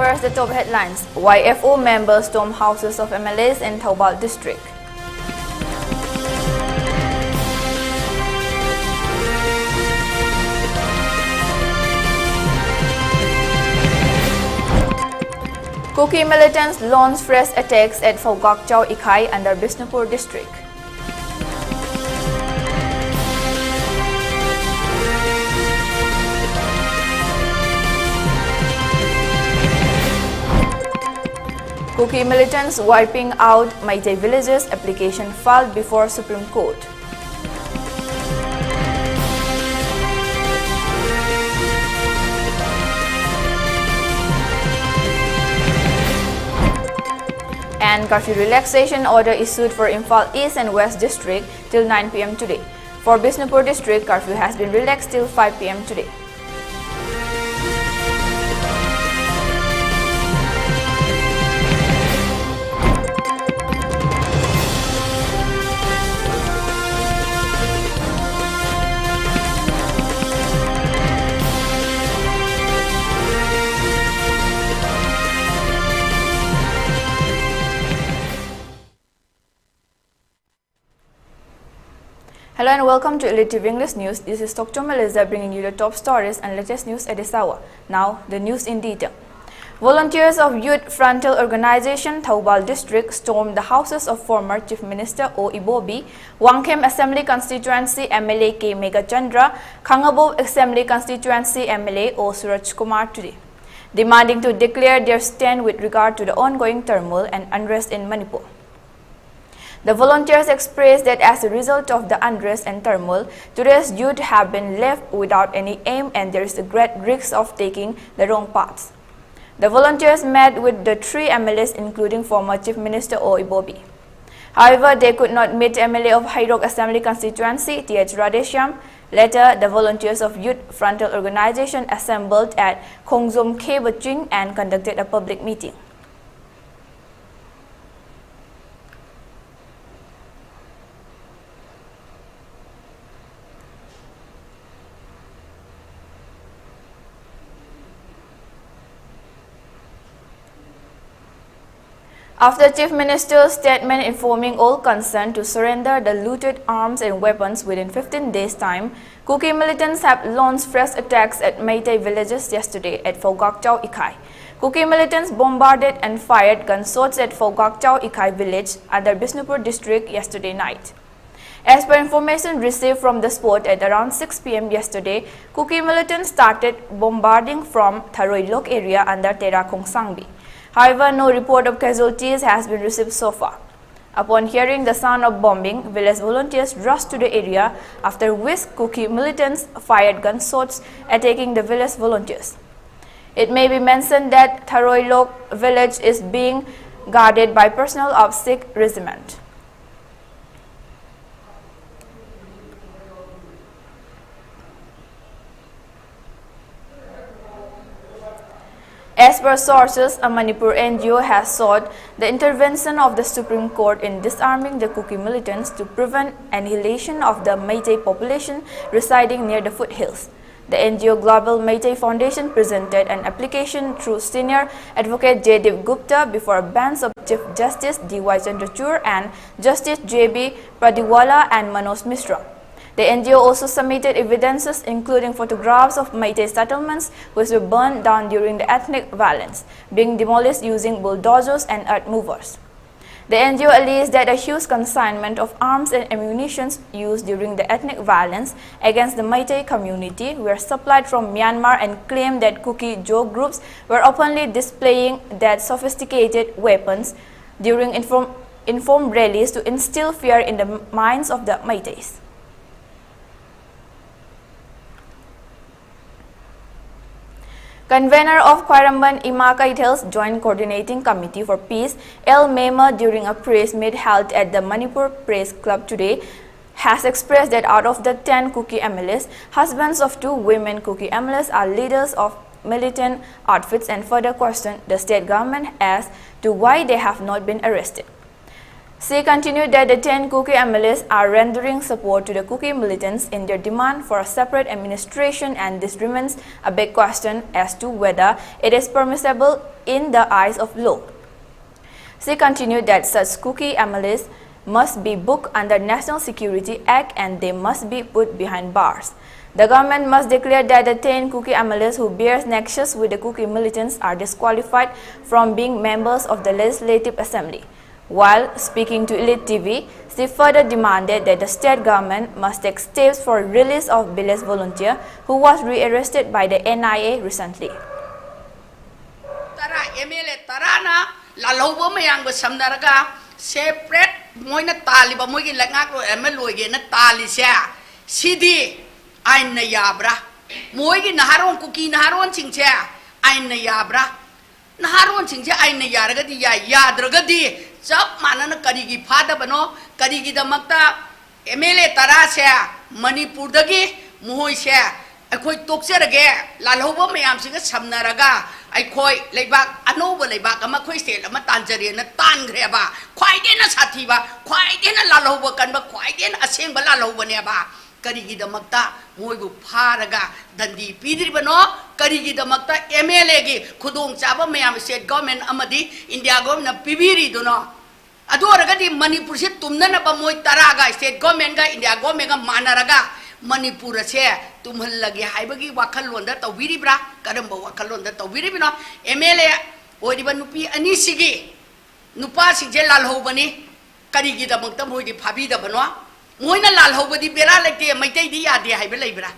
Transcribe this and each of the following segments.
First, the top headlines. YFO members storm houses of MLAs in Thoubal district. Kuki militants launch fresh attacks at Thokchom Ikai under Bishnupur district. Kuki militants wiping out Maite villages application filed before Supreme Court. And curfew relaxation order issued for Imphal East and West district till 9 p.m. today. For Bishnupur district, curfew has been relaxed till 5 p.m. today. Hello and welcome to ELITETV English News. This is Thokchom Aleza bringing you the top stories and latest news at this hour. Now, the news in detail. Volunteers of Youth Frontal Organization Thoubal District stormed the houses of former Chief Minister O. Ibobi, Wangkhem Assembly Constituency MLA K. Megachandra, Khangabo Assembly Constituency MLA O. Suraj Kumar today, demanding to declare their stand with regard to the ongoing turmoil and unrest in Manipur. The volunteers expressed that as a result of the unrest and turmoil, today's youth have been left without any aim and there is a great risk of taking the wrong paths. The volunteers met with the three MLAs including former Chief Minister O. Ibobi. However, they could not meet MLA of Hairok Assembly Constituency T.H. Radheshyam. Later, the volunteers of Youth Frontal Organization assembled at Thokchom K. Baching and conducted a public meeting. After Chief Minister's statement informing all concerned to surrender the looted arms and weapons within 15 days' time, Kuki militants have launched fresh attacks at Maite villages yesterday at Thokchom Ikai. Kuki militants bombarded and fired gunshots at Thokchom Ikai village under Bishnupur district yesterday night. As per information received from the spot at around 6 p.m. yesterday, Kuki militants started bombarding from Tharoi Lok area under Terakong Sangbi. However, no report of casualties has been received so far. Upon hearing the sound of bombing, village volunteers rushed to the area, after which Kuki militants fired gunshots attacking the village volunteers. It may be mentioned that Tharoi Lok village is being guarded by personnel of Sikh regiment. As per sources, a Manipur NGO has sought the intervention of the Supreme Court in disarming the Kuki militants to prevent annihilation of the Maite population residing near the foothills. The NGO Global Maite Foundation presented an application through senior advocate Jaideep Gupta before a bench of Chief Justice D.Y. Chandrachud and Justice J.B. Pradiwala and Manoj Mishra. The NGO also submitted evidences including photographs of Maite settlements which were burned down during the ethnic violence, being demolished using bulldozers and earth movers. The NGO alleged that a huge consignment of arms and ammunition used during the ethnic violence against the Maite community were supplied from Myanmar and claimed that Kuki Jo groups were openly displaying that sophisticated weapons during informed rallies to instill fear in the minds of the Maites. Convener of Kwaramban Ima Kaitel's Joint Coordinating Committee for Peace, El Mema, during a press meet held at the Manipur Press Club today, has expressed that out of the 10 Kuki MLAs, husbands of 2 women Kuki MLAs are leaders of militant outfits and further questioned the state government as to why they have not been arrested. She continued that the 10 Kuki MLAs are rendering support to the Kuki militants in their demand for a separate administration, and this remains a big question as to whether it is permissible in the eyes of law. She continued that such Kuki MLAs must be booked under National Security Act and they must be put behind bars. The government must declare that the 10 Kuki MLAs who bears nexus with the Kuki militants are disqualified from being members of the Legislative Assembly. While speaking to ELITETV, she further demanded that the state government must take steps for release of village volunteer who was rearrested by the NIA recently. Tara MLA tarana la lobo mayang basamnaraga separate moina tali ba moigi lagak ro MLOge na tali sia sidi ain na yabra moigi naharon kuki naharon chingche ain na yabra naharon chingche ain na yaraga di ya yadraga di Jab mana na karigi fada bano karigi da makta MLA tara se Manipur dagi muhoi se akoi tokse rage lalhoba mayam singa samnaraga aikoi leibak anoba leibak ama khoi state ama tanjare na tan gre ba khwai de na sathi ba khwai de na lalhoba kan ba khwai de na aseng ba lalhoba ne ba karigi da makta moi bu pharaga dandi pidri bano karigi da makta MLA gi khudong chaba mayam state government amadi India government pibiri dono adoragadi Manipur se tumna na ba moi taraga state government ga India government ga manaraga Manipur se tumhal lagi haibagi wakal londa tawiri bra kadamba wakal londa tawiri bino MLA odiba nupi ani sigi nupa singje lal hobani karigi da makta moi di phabi da bano moina lal hobadi bera lekte Maite di yade haiba leibra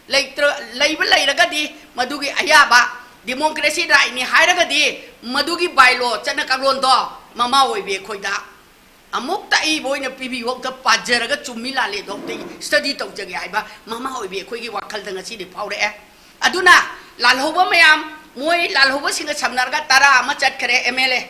leiba leiragadi madugi ayaba democracy right ni hairagadi madugi bylaw chana kaglon do mama oibe khoida amuk ta I boina pibi wok ta pajaraga chummi la le dok te study tau jage haiba mama oibe khoigi wakal danga si de phawre aduna lal hoba mayam moi lal hoba singa samnarga tara ama chat khare MLA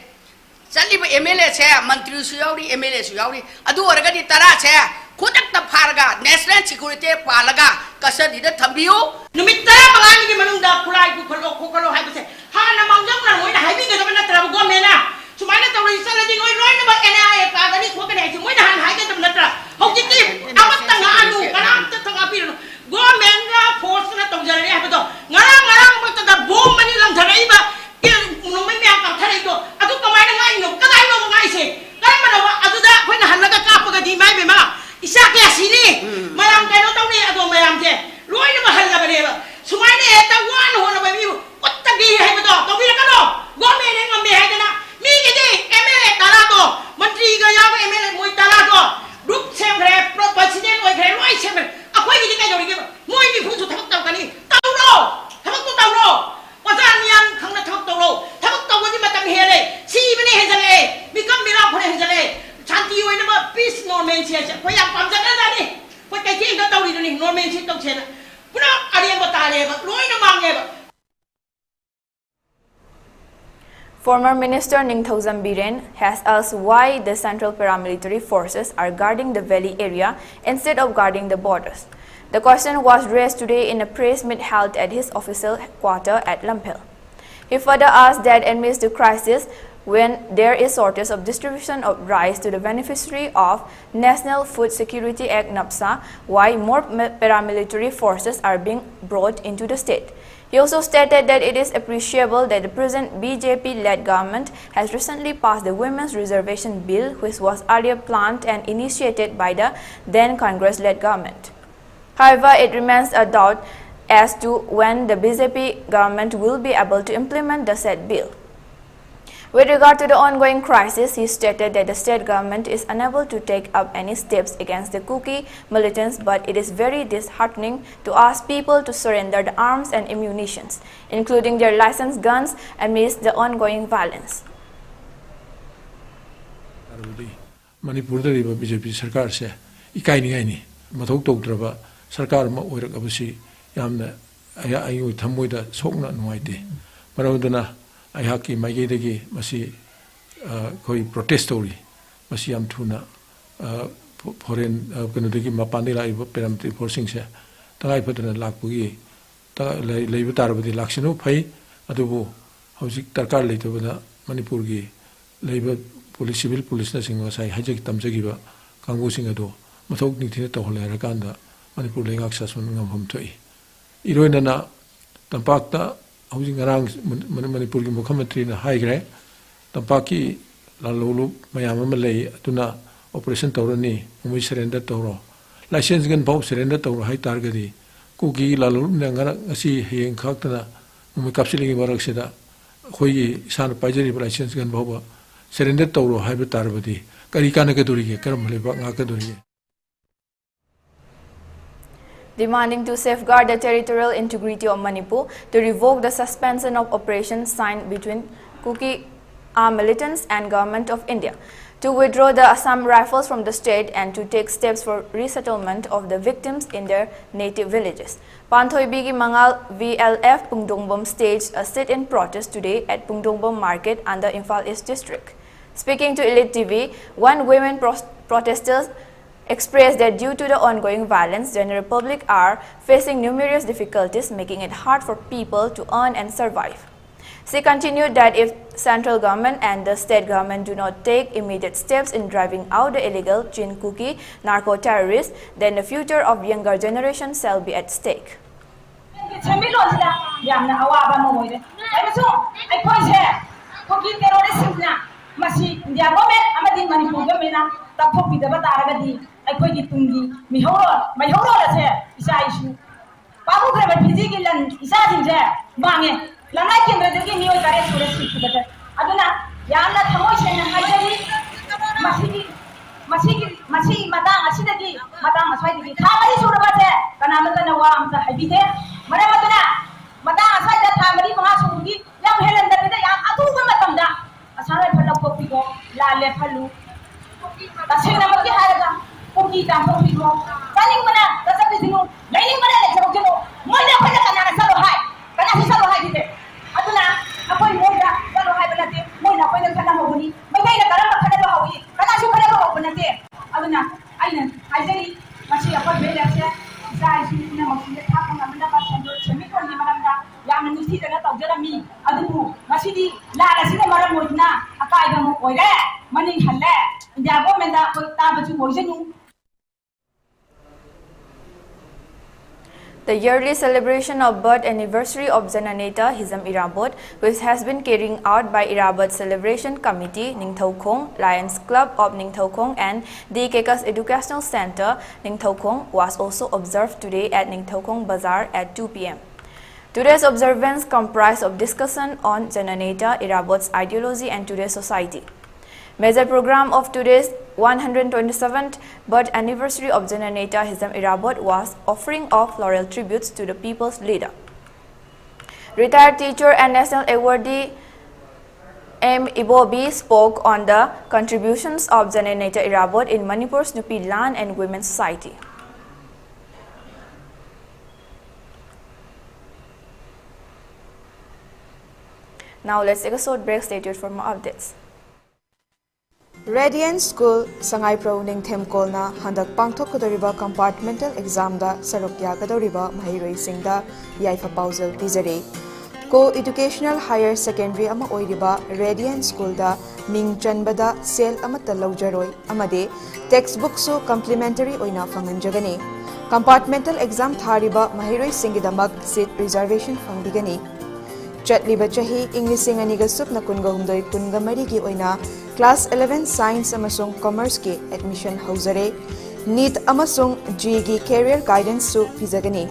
chali ba MLA se mantri su yauri MLA su yauri adu oraga di tara se khodak ta pharga national security palaga kasadi da thambiu numit tara bangang ni manungda khulai ku kholo haiba se ha na mangjang na moi na haibi ga na tara go mena Sumana tahu risala di noi noi nama NIA pada ni semua kena itu. Mui dah hai kan teman-teman. Hujiti awak tengah anu, karena tengah pilih. Gua menga force na tahu jalan ni apa tu? Ngarang betul dah bom mani lang jalan iba. Dia numai ni apa jalan itu? Aku kemana ngai no? Kadai no ngai sih. Karena mana aku dah kau nak hendak apa ke di mai memang. Isak ya sini. Mayam kau tahu ni aku mayam je. Loi nama hendak berapa? Sumana ni tahu anu nama biu. Otak dia hai betul. Tahu bila kau? Gua menga ngambil hai dah. Migidi MLA talato menteri ga yawa MLA moi talato duk semre pro president oi kre loi semre akoi gidi kai jori ge moi ni phusu thak taw kani taw ro wajan yang khangna thak taw ni matam hele si bani he jale bikam mira phone he jale shanti oi na peace normal sia ko yang pam jana da ni ko kai ji da taw ni normal si taw chena puna ariya ba ta le ba loi na mang ge ba. Former Minister Thokchom has asked why the Central Paramilitary Forces are guarding the valley area instead of guarding the borders. The question was raised today in a press meet held at his official quarter at Lampil. He further asked that amidst the crisis, when there is shortage of distribution of rice to the beneficiary of National Food Security Act (NAFSA), why more paramilitary forces are being brought into the state. He also stated that it is appreciable that the present BJP-led government has recently passed the Women's Reservation Bill, which was earlier planned and initiated by the then Congress-led government. However, it remains a doubt as to when the BJP government will be able to implement the said bill. With regard to the ongoing crisis, he stated that the state government is unable to take up any steps against the Kuki militants, but it is very disheartening to ask people to surrender the arms and ammunitions, including their licensed guns, amidst the ongoing violence. Manipur da riba BJP sarkar se ikai ni ni mathok tawdraba sarkar ma oirak abasi yamna ayu thamoi da sokna nuaite marawdana ayaki maigedagi masi koi protest story masi am thuna foreign kanudagi mapani lai paramilitary forcing se tangai patana lakpugi ta leibu tarabadi laksinu phai adubu hojik tarkar leitobada Manipur gi leiba police civil police na singo sai hajek tamjagiba kangbu singado mathok nithina tawhole rakanda Manipur lengak sasman ngamhom thoi iroina na tampakta housing arang Manipur gi mukhamantri na haigre tampaki lalolu mayam amalei atuna operation tawrani mui surrender tawro license gan bau surrender tawro hai targadi kugi lalolu nangara asi heng khaktana mui kapsilingi baraksida khoi san pajari license gan bau surrender tawro hai tarbadi kari kana ke durige karam leba nga ka durige. Demanding to safeguard the territorial integrity of Manipur, to revoke the suspension of operations signed between Kuki armed militants and Government of India, to withdraw the Assam Rifles from the state and to take steps for resettlement of the victims in their native villages. Panthoi Bigi Mangal VLF Pungdongbom staged a sit-in protest today at Pungdongbom Market under Imphal East District. Speaking to ELITETV, one women protesters expressed that due to the ongoing violence, the general public are facing numerous difficulties, making it hard for people to earn and survive. She continued that if central government and the state government do not take immediate steps in driving out the illegal Chin Kuki narco-terrorists, then the future of younger generation shall be at stake. Lanai kendra degi nioi kare sure sikhi bata aduna yamna thamoi sena hajari masi matang asidagi matang asai degi thamari sure bata kana matana wa amta habite mara matana matang asai da thamari maha sugi yam helan da bida yam atu ga matamda asara phala kopi ko lale phalu tasena maki haraga koki ta kopi ko taning mana tasabi dinu laining mana le jero jero moina phana kana salo hai kana salo hai dite aduna apoi moida salo hai banate moina apoi nan kana hobuni mai na karam khana ba hoyi kana su khana ba banate aduna aina ajari machi apoi bele ase sai su na machi ta kana manda ba sando chemi ko ni manamda yamna nusi daga tawjarami adu machi di la la sina maram moina akai ga mo oire maning halle india go menda ko ta baju hoijenu. The yearly celebration of birth anniversary of Jananeta Hizam Irabot, which has been carried out by Irabot Celebration Committee, Ningthaukhong, Lions Club of Ningthaukhong and the Kekas Educational Center, Ningthaukhong, was also observed today at Ningthaukhong Bazaar at 2 p.m. Today's observance comprised of discussion on Jananeta Irabot's ideology and today's society. Major program of today's 127th birth anniversary of Jananeta Hizam Irabot was offering of floral tributes to the people's leader. Retired teacher and national awardee M. Ibobi spoke on the contributions of Jananeta Irabot in Manipur's Nupi land and women's society. Now let's take a short break. Stay tuned for more updates. Radiant School Sangai Pro Ningthem Kolna Handak Pangthokadoriba compartmental exam da sarok yagadoriba mahiroi singda yaifa pausel pizare Co-educational higher secondary ama oiriba Radiant School da ming chanbada sel amata lawjaroi amade textbook su complimentary oina fanganjagani compartmental exam thariba mahiroi singidamak seat reservation fangbigani Chatliba chahi English and Manipuri kunga marigi oina Class 11 Science amasung Commerce ki admission hauzare NEET amasung GE Career Guidance su pizagani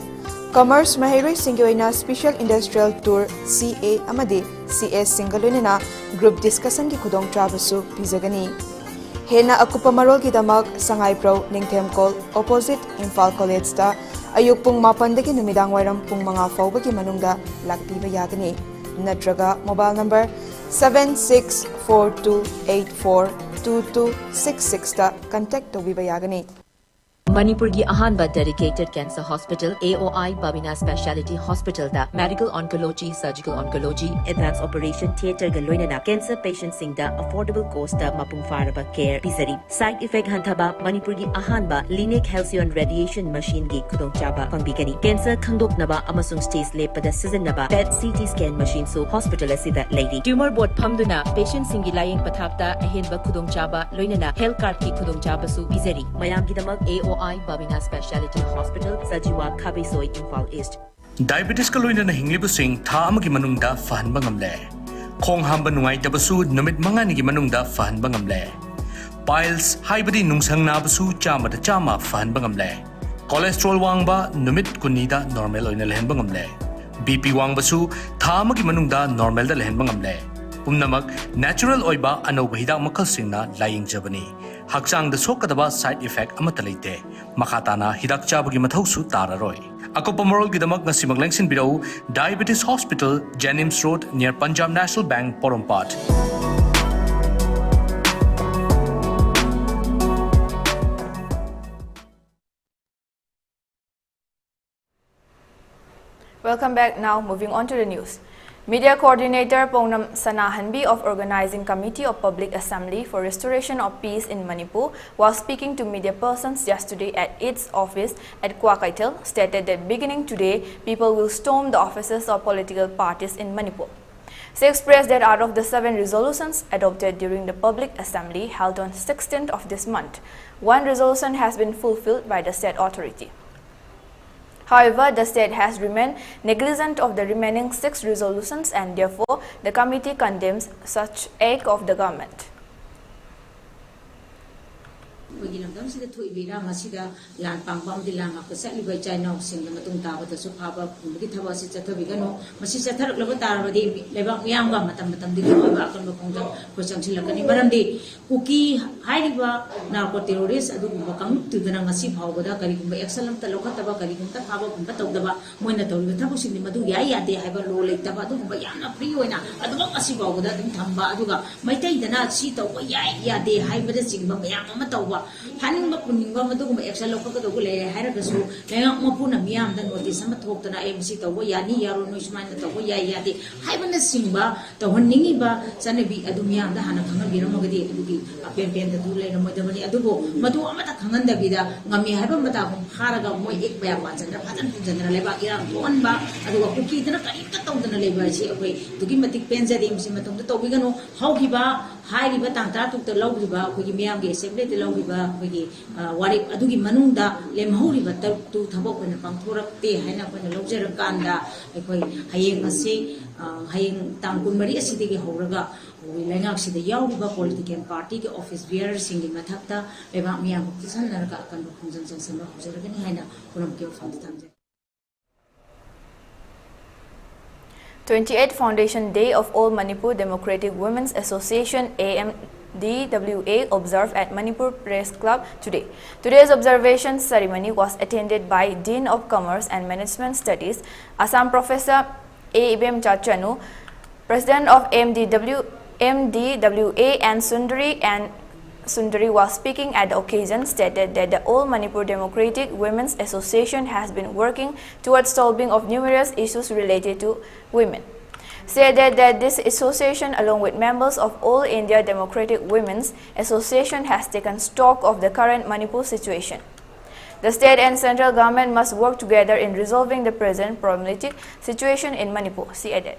Commerce mahiroi singi oina Special Industrial Tour CA amade CS singalunina group discussion ki khudong traba su pizagani Hena akupa marol ki damak Sangai Pro Ningthem Kol opposite Imphal College da ayuk pung mapandagi numidang wairam pung mga faubagi manungda lakpiba yagani natraga mobile number 7642842266 da contact to biba yagani Manipur gi ahanba dedicated cancer hospital AOI Babina Speciality Hospital da medical oncology, surgical oncology, advanced operation theater ga loinana cancer patients sing da affordable cost da mapung faraba care pisari. Side effect hantaba Manipur gi ahanba Lineage Halcyon radiation machine gi kudong chaba pangbigani. Cancer khangdoknaba amasung stage lepada sizinaba PET CT scan machine so hospital asida lady. Tumor board phamduna patient singi laying pathapta ahenba kudong chaba loinana health card ki kudong chaba su pisari. Mayam gi damak AOI Babina Speciality Hospital Sajiwa Kabisoi Imphal East. Diabetes ka loina na hinglibusing tha amagi manungda fahanba ngamle. Khong hamba nungai tabasu numit manga nigi manungda fahanba ngamle. Piles haibadi nungsang nabasu chama da chama fahanba ngamle. Cholesterol wangba numit kunida normal oina lehenba ngamle. BP wangbasu tha amagi manungda normal da lehenba ngamle. Umnamak natural oiba anoba hidak makal singna lying jabani. Haksang da sokadaba side effect amata leite. Makatana hidak chabagi mathausu tararoi. Akopa moral gidamak ngasi maglengsin birau Diabetes Hospital, Jennings Road near Punjab National Bank, Porompat. Welcome back. Now moving on to the news. Media Coordinator Pongnam Sanahanbi of Organizing Committee of Public Assembly for Restoration of Peace in Manipur was speaking to media persons yesterday at its office at Kwakaitel stated that beginning today, people will storm the offices of political parties in Manipur. She expressed that out of the 7 resolutions adopted during the public assembly held on 16th of this month, 1 resolution has been fulfilled by the state authority. However, the state has remained negligent of the remaining 6 resolutions and therefore the committee condemns such act of the government. Lan Pangpam di Lama Kasali by China, Sing the Matunta, the Supaba, Mugitava, Sitavigano, Masisa Lavatara, Levak Yanga, Matamatam, the Bakan, Kosamsilakani, Barandi, Kuki, Haidiva, narco terrorists, Adubakam, to the Namasip, Hawada, Karikum, excellent, the Lokataba, Karikum, Tava, Patova, Monato, the Tabus in the Madu, Yaya, they have a low lake Tabadu, Bayana, Priona, Adabasiba, and Tamba, Aduga, Maite, the Natsito, Yaya, they hybrid sing Babayama. Haning mapuninga madugum extra local gule haragasu lenga mapuna miam dan notice sama thokna MC to yani yaro no isman to yadi haibana simba to honingi ba sanabi adumiam da hana khanga biramagadi adugi pen da dule no modamani adugo madu amata khangan da bida ngami haiba mata hum haraga moi ek baya pa jandra phajan jandra leba irang ton ba aduga kuki dana kari ta tawdana leba chi akoi dugi matik pen ja dim sim matung to bigano haugi ba hai riba tang ta tuk to lawgi ba kogi miam ge assembly te lawgi ba kogi wari adugi manungda lemhuri ba tu thabok na pangthorak te haina ko na lawjer kanda akoi hayeng ase hayeng tangkun mari asidi ge horaga lengak sida yawi ba political party ke office bearer singi mathakta leba miam kisan naraka kan khunjan jang sama hujera haina kunam ke fund tangje 28th Foundation Day of All Manipur Democratic Women's Association AMDWA observed at Manipur Press Club today. Today's observation ceremony was attended by Dean of Commerce and Management Studies, Assam Professor A.B.M. Chachanu, President of MDWA and Sundari was speaking at the occasion stated that the All Manipur Democratic Women's Association has been working towards solving of numerous issues related to women. Said that this association along with members of All India Democratic Women's Association has taken stock of the current Manipur situation. The state and central government must work together in resolving the present problematic situation in Manipur, she added.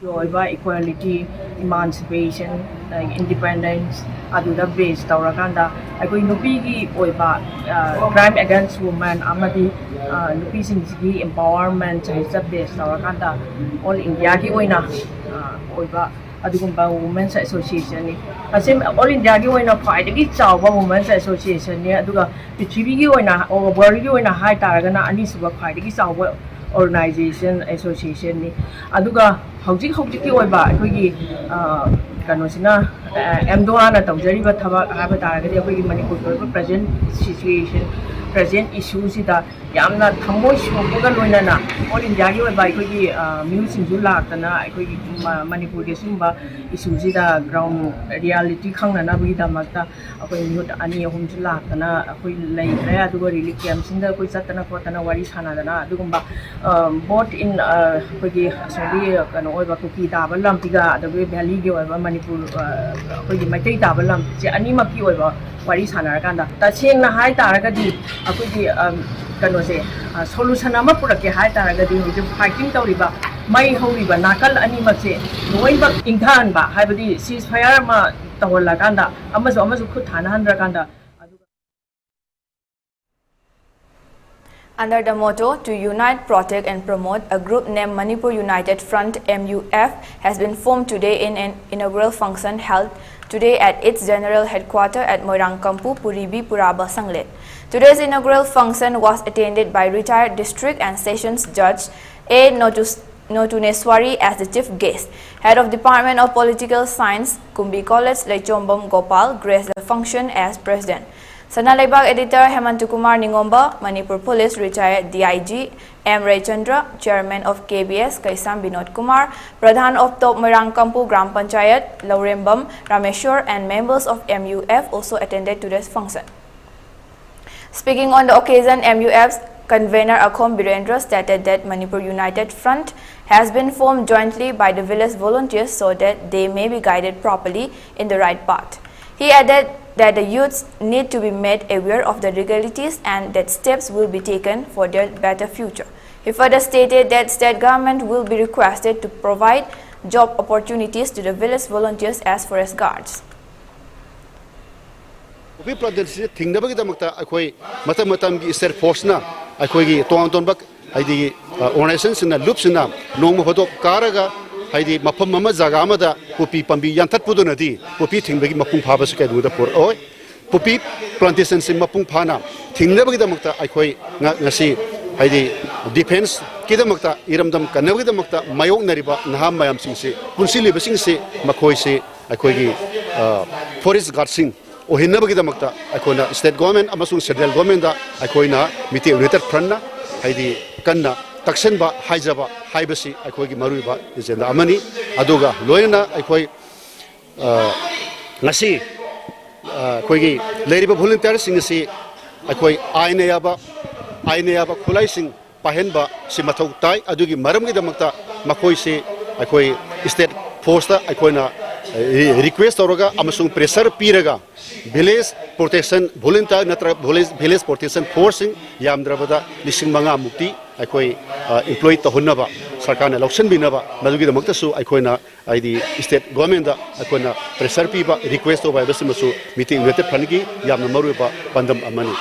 Equality, emancipation, independence, aduda based tawrakanda akoi nupi gi oiba crime against women amadi nupi singgi empowerment chaisa based tawrakanda all India gi oina oiba adugumba women's association ni asem all India gi oina khwaidagi chawba women's association ni aduga pithribi gi oina or world gi oina hai taragana ani suba khwaidagi chawba organization association ni aduga hauji ki oiba akoi kanosina amdona tawjari ba thaba haba taragadi akoi Manipur present situation present issue sida yamna thamoi sopaga loinana all India gi oiba aikogi music ju laktana aikogi Manipur ge sumba issue sida ground reality khangnana bi damakta akoi youth ani ahum ju laktana akoi leikre adugo relief camp sinda akoi chatana kotana wari sanadana adugumba both in aikogi asobi kano oiba kuki daba lampiga adabe valley ge oiba Manipur aikogi Maite daba lam je ani maki oiba wari sanaraganda tasengna hai taragadi akogi kano se solution ama purake hai taragadi hoje fighting tawriba mai horiba nakal ani makse loiba ingthan ba haibadi ceasefire ma tawlaganda amazu khut thana handraganda. Under the motto to unite, protect and promote, a group named Manipur United Front MUF has been formed today in an inaugural function held today at its general headquarters at Moirangkampu, Puribi, Puraba, Sanglet. Today's inaugural function was attended by retired district and sessions judge A. Notuneswari as the chief guest. Head of Department of Political Science, Kumbi College, Leichombam Gopal, graced the function as president. Sanalaibag editor Hemantukumar Ningomba, Manipur Police retired DIG M. Raychandra, chairman of KBS Kaisam Binod Kumar, Pradhan of Top Moirangkampu Gram Panchayat Laurembam Rameshwar and members of MUF also attended today's function. Speaking on the occasion, MUF's convener Akhom Birendra stated that Manipur United Front has been formed jointly by the village volunteers so that they may be guided properly in the right path. He added that the youths need to be made aware of the legalities and that steps will be taken for their better future. He further stated that state government will be requested to provide job opportunities to the village volunteers as forest guards. We products thing the Bagdamata, Akoi, Matamatam is their force now. Akoi, Toantonbak, the organizations in the loops in the Nomohodo Karaga. Haidi mapam mama zagamada pupi pambi yantat pudunati pupi thingbagi mapung phaba sukai duda por oi pupi plantation sim mapung phana thingnabagi damakta aikoi ngasi haidi defense kidamakta iramdam kanabagi damakta mayok nariba naham mayam singse punsi libasing se makoi se aikoi gi forest guard sing ohinnabagi damakta aikona state government amasung federal government da aikoina miti united front na haidi kanna Taksen ba haijaba haibasi aikoi gi maruiba agenda amani aduga loina aikoi ngasi koi gi leriba volunteer sing si aikoi aineyaba khulai sing pahenba si mathau tai adugi maram gi damakta makoi se aikoi state force ta aikoina request toroga amasung pressure piraga village protection volunteer natra village protection forcing yamdrabada lising manga mukti aikoi employee to hunnaba sarkana election binaba madugi damakta su aikoina ID state government da aikoina pressure piba request to by basimasu meeting united planigi yamna maruba pandam amani.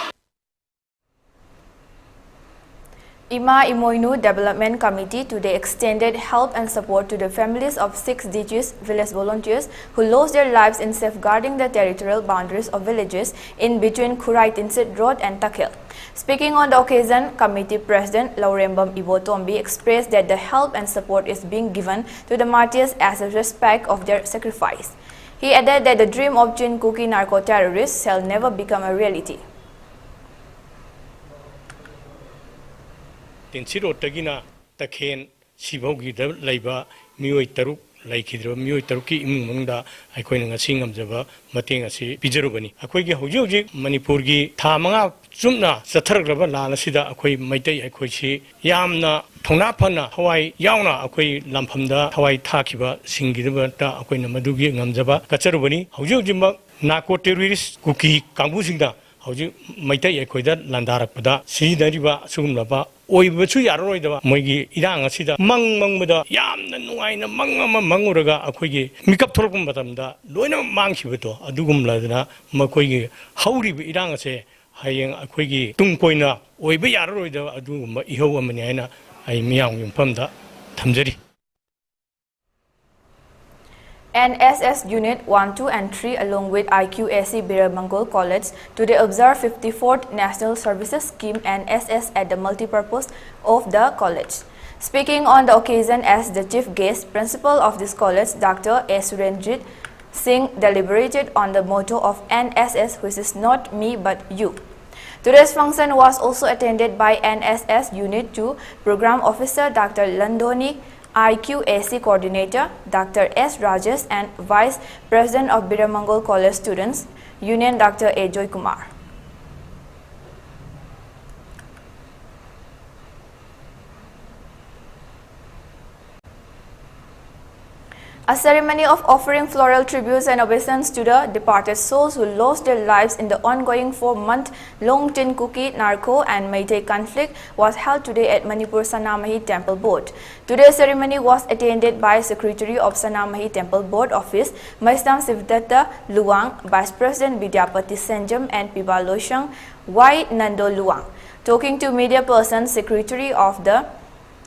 Ima Imoinu Development Committee today extended help and support to the families of 6 Digis village volunteers who lost their lives in safeguarding the territorial boundaries of villages in between Kuraitinsit Road and Takhil. Speaking on the occasion, Committee President Laurembam Ibotombi expressed that the help and support is being given to the martyrs as a respect of their sacrifice. He added that the dream of Chinkuki narco-terrorists shall never become a reality. Tinsiro Tagina, Taken, Sibogi, Laiba, Mui Taruk, Laikidro, Mui Taruki, Munda, Akoina Singam Java, Matingasi, Pizarubani, Akogi Hojoji, Manipurgi, Tamanga, Sumna, Satarglava, Lana Sida, Akoi, Maite, Akoichi, Yamna, Tonapana, Hawaii, Yauna, Akoi, Lampamda, Hawaii Takiba, Singidabata, Akoina Madugi, Namjaba, Kacharubani, Hojojima, Narco terrorists, Kuki, Kambusinda, Hoju, Maite, Akoida, Landarapada, Sidariba, Sumlaba. Oibasu yaroidaba moigi irang asida mangmangmada yamna nuaina mangama manguraga akoigi mikap thorkum matamda loina mangkhibado adugumladana makoigi hauriba irang ase hayeng akoigi tungkoina oiba yaroidaba adugumba ihau amani haina ai miyang yumpamda thamjari. NSS Unit 1, 2 and 3 along with IQAC Biramangol College today observed 54th National Services Scheme NSS at the multipurpose of the college. Speaking on the occasion as the chief guest, principal of this college, Dr. A. Surenjit Singh deliberated on the motto of NSS, which is not me but you. Today's function was also attended by NSS Unit 2 Program Officer Dr. Landoni, IQAC Coordinator Dr. S. Rajesh and Vice President of Biramangol College Students Union Dr. A. Joy Kumar. A ceremony of offering floral tributes and obeisance to the departed souls who lost their lives in the ongoing 4-month-long Tin Kuki, Narco and Maite conflict was held today at Manipur Sanamahi Temple Board. Today's ceremony was attended by Secretary of Sanamahi Temple Board Office, Maistam Sivdatta Luang, Vice President Vidyapati Senjam and Piba Loshang Y. Nando Luang. Talking to media person, Secretary of the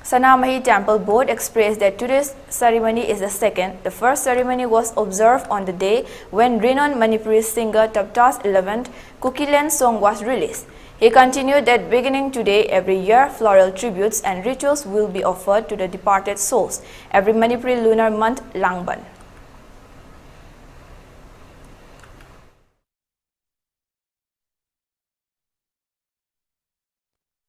Sanamahi Temple Board expressed that today's ceremony is the second. The first ceremony was observed on the day when renowned Manipuri singer Tapta's 11th Kukiland song was released. He continued that beginning today, every year, floral tributes and rituals will be offered to the departed souls every Manipuri lunar month, Langban.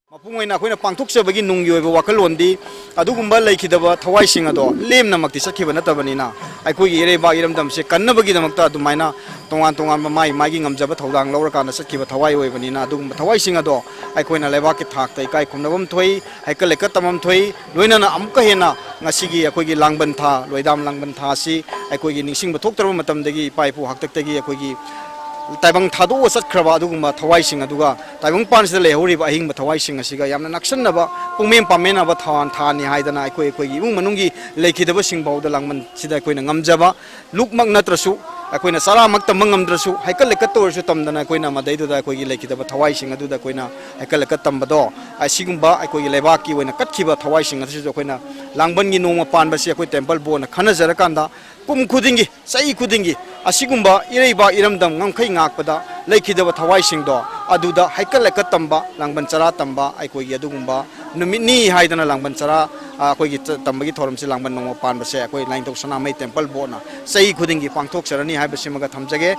Mapungoy na ako'y napangtuksa-bagi nung yoy ba wakalondi adugumba laikidaba thawai sing ado lemna makti sakhiba natabanina aikoy ire ba iramdam se kannabagi damakta adumaina tongan mai magi ngamjaba thodang lawrakana sakhiba thawai oibanina adugumba thawai sing ado aikoy na leba ki thak tai kai khumnabam thoi haikal leka tamam thoi loina na amka hena ngasigi akoy gi langban tha loidam langban tha si aikoy gi ningsing ba thoktarba matamdagi paipu haktaktagi akoy gi Taibang Tado sat kraba adugumba thawai sing aduga taibang pansida lehoriba ahing ba thawai sing asiga yamna naksannaba pungmem pamena ba thani haidana aikoi imung manungi lekhidaba sing bauda langman sida koina ngamjaba lukmak natrasu akoina saramak tamangamdrasu haikal lekat torsu tamdana koina madaidu da koi lekhidaba thawai sing aduda koina haikal lekat tambado asigumba akoi lebaki oina katkiba thawai sing asisu koina langban gi noma panba si akoi temple bo na khana jarakanda kum khudingi sai khudingi asigumba ireiba iramdam ngamkhai ngakpada lekhidaba thawai singdo aduda haikal lekat tamba langban chara tamba aikoi gi adugumba numini haidana langban chara akoi gi tambagi thoramsi langban noma panba se akoi lain tok sanamai temple bo na sai khudingi pangthok sarani haibasimaga thamjage.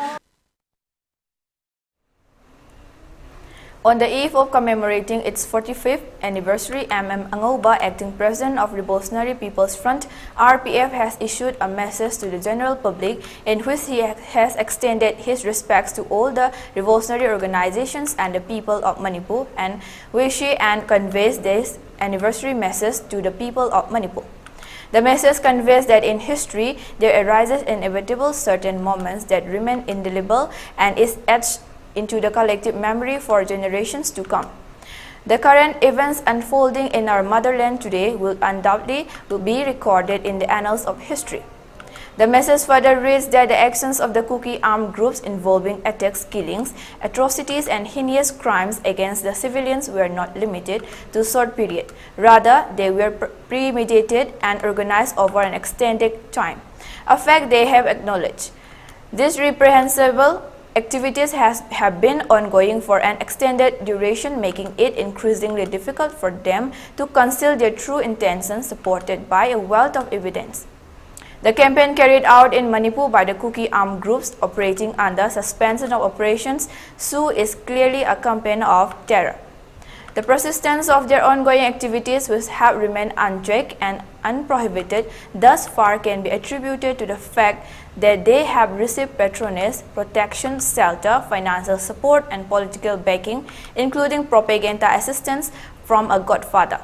On the eve of commemorating its 45th anniversary, Angauba, acting president of Revolutionary People's Front, RPF, has issued a message to the general public in which he has extended his respects to all the revolutionary organizations and the people of Manipur and wishes and conveys this anniversary message to the people of Manipur. The message conveys that in history there arises inevitable certain moments that remain indelible and is etched into the collective memory for generations to come. The current events unfolding in our motherland today will undoubtedly be recorded in the annals of history. The message further reads that the actions of the Kuki armed groups involving attacks, killings, atrocities and heinous crimes against the civilians were not limited to a short period. Rather, they were premeditated and organized over an extended time, a fact they have acknowledged. This reprehensible activities have been ongoing for an extended duration, making it increasingly difficult for them to conceal their true intentions supported by a wealth of evidence. The campaign carried out in Manipur by the Kuki armed groups operating under suspension of operations Su is clearly a campaign of terror. The persistence of their ongoing activities, which have remained unchecked and unprohibited thus far, can be attributed to the fact that they have received patronage, protection, shelter, financial support and political backing, including propaganda assistance from a godfather.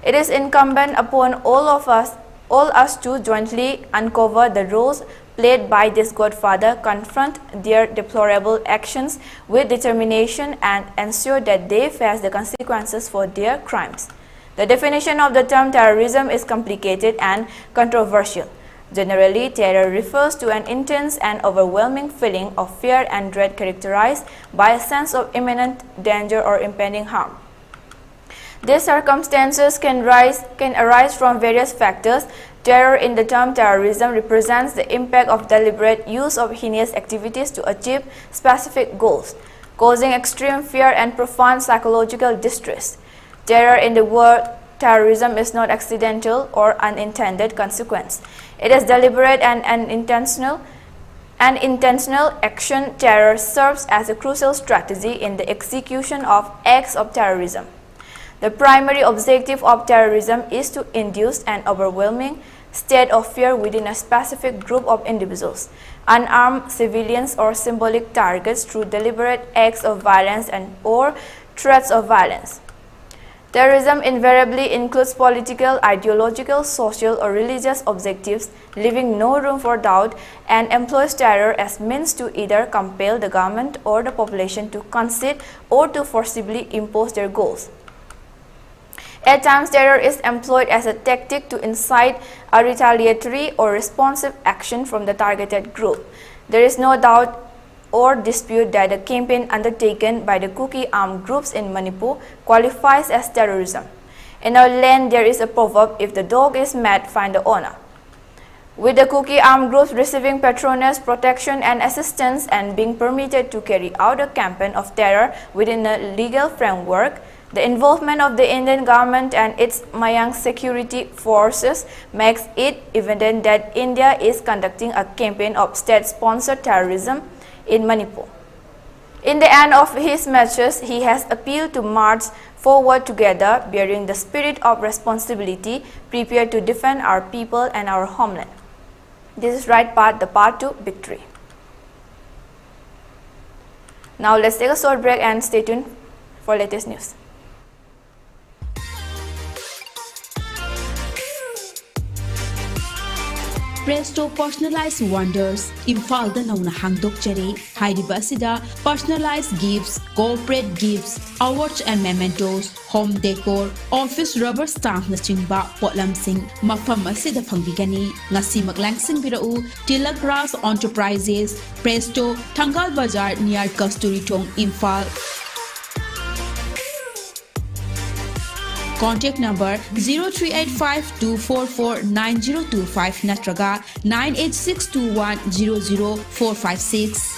It is incumbent upon all us to jointly uncover the roles played by this godfather, confront their deplorable actions with determination and ensure that they face the consequences for their crimes. The definition of the term terrorism is complicated and controversial. Generally, terror refers to an intense and overwhelming feeling of fear and dread characterized by a sense of imminent danger or impending harm. These circumstances can arise from various factors. Terror in the term terrorism represents the impact of deliberate use of heinous activities to achieve specific goals, causing extreme fear and profound psychological distress. Terror in the word terrorism is not accidental or unintended consequence. It is deliberate and unintentional. and intentional action, terror serves as a crucial strategy in the execution of acts of terrorism. The primary objective of terrorism is to induce an overwhelming state of fear within a specific group of individuals, unarmed civilians or symbolic targets through deliberate acts of violence and or threats of violence. Terrorism invariably includes political, ideological, social or religious objectives, leaving no room for doubt, and employs terror as means to either compel the government or the population to concede or to forcibly impose their goals. At times, terror is employed as a tactic to incite a retaliatory or responsive action from the targeted group. There is no doubt or dispute that the campaign undertaken by the Kuki armed groups in Manipur qualifies as terrorism. In our land, there is a proverb, if the dog is mad, find the owner. With the Kuki armed groups receiving patronage, protection and assistance and being permitted to carry out a campaign of terror within a legal framework, the involvement of the Indian government and its Mayang security forces makes it evident that India is conducting a campaign of state-sponsored terrorism in Manipur. In the end of his message, he has appealed to march forward together, bearing the spirit of responsibility, prepared to defend our people and our homeland. This is right path, the path to victory. Now let's take a short break and stay tuned for latest news. Presto Personalized Wonders, Imphal Nauna Hangdokchari, Haidibasida, personalized gifts, corporate gifts, awards and mementos, home decor, office rubber stamp Nachingba, Potlam Singh, Mafamasida Fangbigani, Nasi Maglangsing Birau, Tilagras Enterprises, Presto, Tangal Bazar near Kasturitong, Imphal. Contact number 0385-244-9025 Natraga 98621-00456.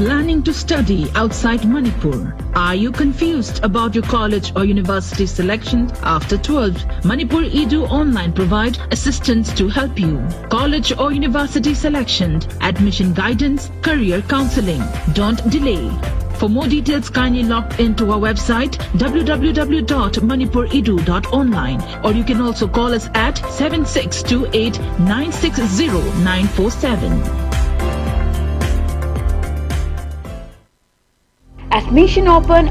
Planning to study outside Manipur? Are you confused about your college or university selection after 12? Manipur Edu Online provide assistance to help you. College or university selection, admission guidance, career counseling. Don't delay. For more details, kindly log into our website www.manipuredu.online, or you can also call us at 7628-960-947. Admission open,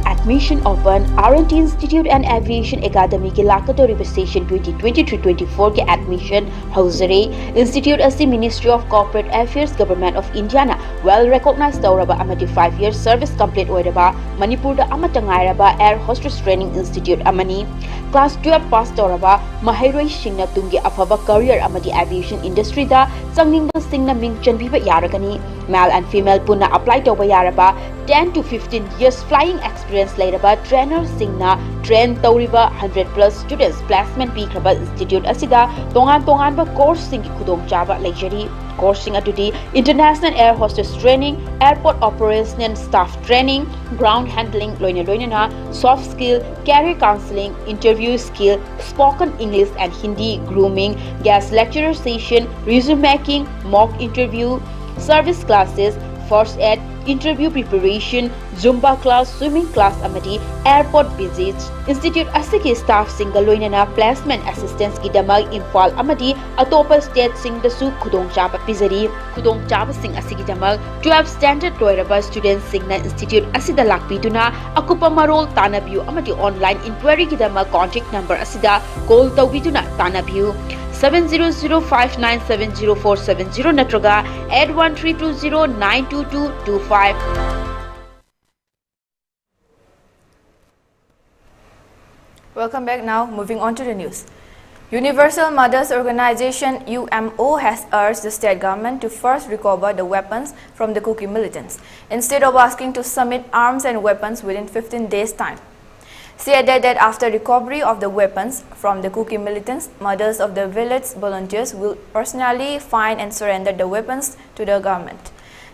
R&T Institute and Aviation Academy के लाकतोरी session 2023-24 के admission Hausare Institute as the Ministry of Corporate Affairs Government of India na well recognized Tauraba Amati 5-year service complete Oiraba Manipur da Amatangairaba Air Hostess Training Institute Amani Class 12 pass Tauraba Mahairoi Singna Tungi Afaba career Amati aviation industry da Sangning Singna Ming Chanbiba Yaragani male and female Puna apply to Yaraba 10 to 15 years flying experience later trainer Singna train Tauriba 100+ students placement Pikraba Institute Asida Tongan ba course Singi Kudong Java Luxury course Singa Tudi International Air Hostess Training, Airport Operation and Staff Training, Ground Handling Loina Soft Skill, Career Counseling, Interview Skill, Spoken English and Hindi, Grooming, Guest Lecturer Session, Resume Making, Mock Interview, Service Classes, First Aid, Interview Preparation, Zumba class, Swimming class amati, Airport visits, Institute Asiki Staff Singaloinana Placement Assistance Kidamag Imphal amati, Atopa State Sing the Su Kudong Chapa Pizari, Kudong Chapa Sing Asikidamag, 12 Standard Loiraba Students Singna Institute Asida Lakpituna, Akupa Marol Tanabu amati online inquiry Kidamag contact number Asida, Call Tawituna Tanabu. 700597047 Natraga 81320922225. Welcome back now. Moving on to the news. Universal Mothers Organization UMO has urged the state government to first recover the weapons from the Kuki militants, instead of asking to submit arms and weapons within 15 days' time. She added that after recovery of the weapons from the Kuki militants, mothers of the village volunteers will personally find and surrender the weapons to the government.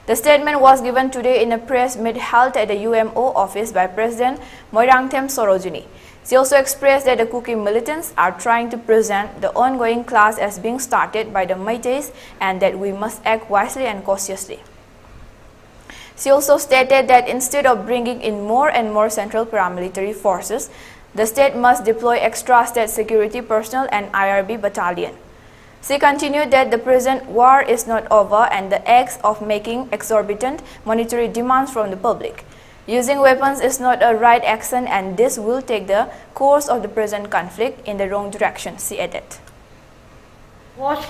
The statement was given today in a press meet held at the UMO office by President Moirangthem Sorojini. She also expressed that the KEM militants are trying to present the ongoing clash as being started by the Maites and that we must act wisely and cautiously. She also stated that instead of bringing in more and more central paramilitary forces, the state must deploy extra state security personnel and IRB battalion. She continued that the present war is not over and the acts of making exorbitant monetary demands from the public. Using weapons is not a right action and this will take the course of the present conflict in the wrong direction, she added. Force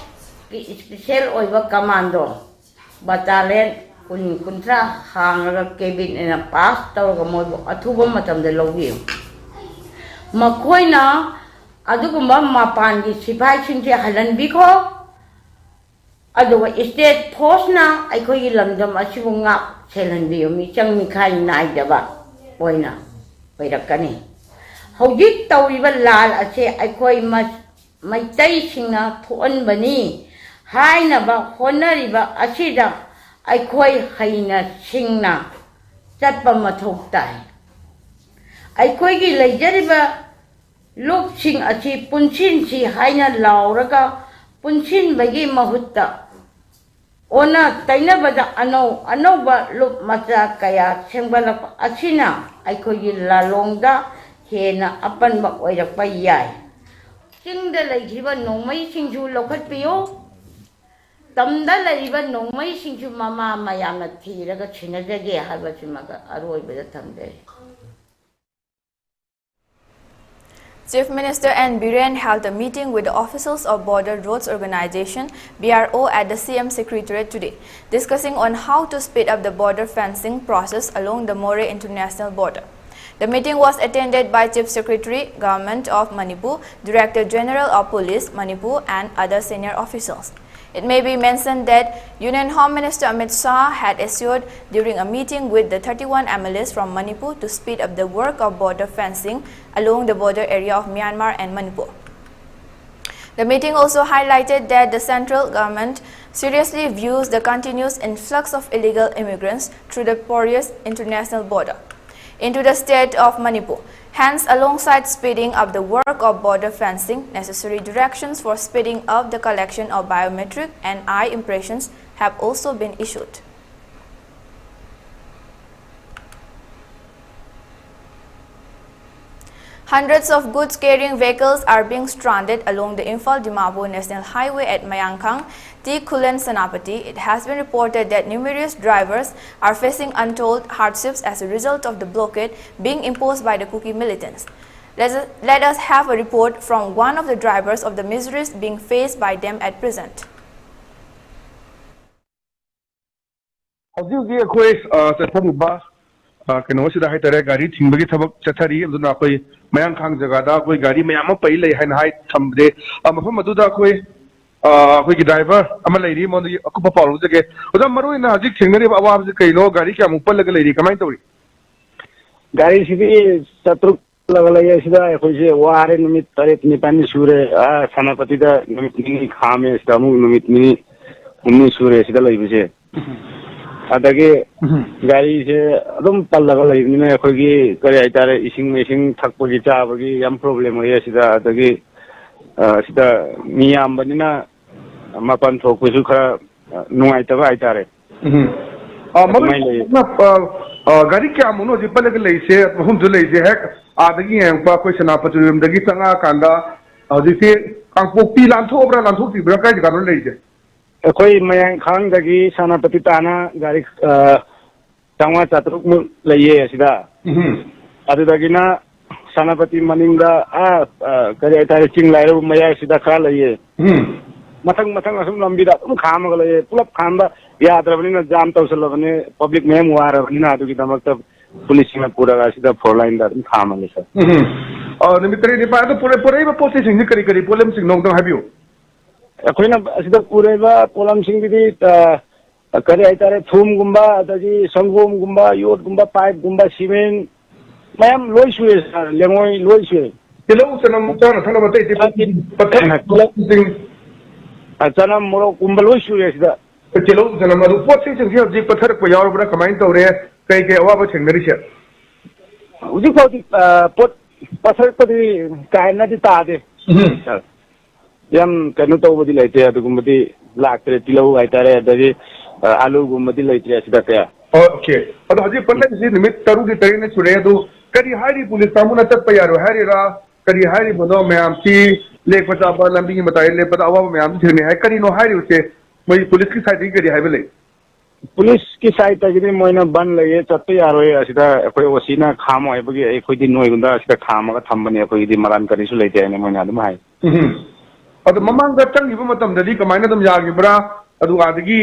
special over commando battalion kuntra hang cabin in a pass tawag mo atubo matam de logi makoina adugumba mapan gi sipai chinje halan biko aduga state force na aikoi lamdam asibunga selan biyo mi chang mi khai nai daba poina pairakani hojik tawiba lal ase aikoi maitai singna thuan bani haina ba honari ba asida aikoi haina singna chatpa mathok tai aikoi gi leijariba lok sing asi punchin si haina lauraga punchin bagi mahutta ona taina bada ano ba lup macha kaya sengbalak asina aikoi gi lalongda hena apan ba oirak pa yai singda leijiba nongmai singju lokhat piyo tamda leijiba nongmai singju mama mayamna thiraga chinajage haba chimaga aroi bada tamde. Chief Minister N. Biren held a meeting with the officials of Border Roads Organization (BRO) at the CM Secretariat today, discussing on how to speed up the border fencing process along the More international border. The meeting was attended by Chief Secretary, Government of Manipur, Director General of Police, Manipur, and other senior officials. It may be mentioned that Union Home Minister Amit Shah had assured during a meeting with the 31 MLAs from Manipur to speed up the work of border fencing along the border area of Myanmar and Manipur. The meeting also highlighted that the central government seriously views the continuous influx of illegal immigrants through the porous international border into the state of Manipur. Hence, alongside speeding up the work of border fencing, necessary directions for speeding up the collection of biometric and eye impressions have also been issued. Hundreds of goods-carrying vehicles are being stranded along the Imphal-Dimapur National Highway at Mayankang, T. Kulen Senapati. It has been reported that numerous drivers are facing untold hardships as a result of the blockade being imposed by the KEM militants. Let us have a report from one of the drivers of the miseries being faced by them at present. keno sida hai tare gari thingba thabak chathari aduna koi mayang khang jaga da koi gari mayam pai lei hain hai thamde mafam adu da koi koi gi driver ama lei ri mon akupa paulu jage oda maru ina hajik thingnari awab je kaino gari kya mupal lag lei ri kamai tori gari sidi chatruk lagalai sida koi je ware numit taret nipani sure sanapati da numit ni khame sida mu numit ni umni sure sida lei bise adagi gari se adum pallaga laibnina akhoi kare aitare ising mesing thakpogi chabagi yam problem hoye sida adagi sida miyam banina mapan thokpusu khara nungai taba aitare gari kya muno ji palag leise hum ju leise hek adagi yang pa koi sanapaturum dagi tanga kanda ajise kangpokpi lanthobra lanthokti bra kai garon leise koi mayang khang dagi sanapati tana gari tangwa chatruk mu laiye sida adu dagi na sanapati maningda kare tare chinglai ru maya sida kha laiye mathang asum lambi da kham ga laiye pulap khamba yadrabani na jam tawsalabane public mem warabani na adu gi damakta police ma pura ga sida four line da kham ga sa nimitri ni pa da pure ba pote sing kari problem sing nong dang habiu akoina asida pureba polam singdi kare aitare thum gumba adagi sangom gumba yod gumba pipe gumba cement mayam loi suye lengoi loi suye telo sanam mutana thana batai te pathana sing achana moro gumba loi suye sida telo sanam adu pot sing sing ji pathar ko yaw bra kamain tawre kai awa ba thengari se uji khoti pot pasarpadi kaina di tade yam kanu tawbadi laite adugumadi laktre tilau aitare adagi alu gumadi laite asida kaya okay ado haji panna si nimit taru di tarine chure adu kari hari police tamuna tat payaro hari ra kari hari bono mayam si lek pata ba lambi ki batai le pata awa mayam thirne hai kari no hari use mai police ki side kari hai bele police ki side ta gini moina ban lage chatte yaro asida koi osina khamo ai bagi ai koi di noi gunda asida khama ga thambane koi di maran kari su leite ne moina dum hai adu mamang da tang ibu matam dadi kamaina dum ya gi bra adu adagi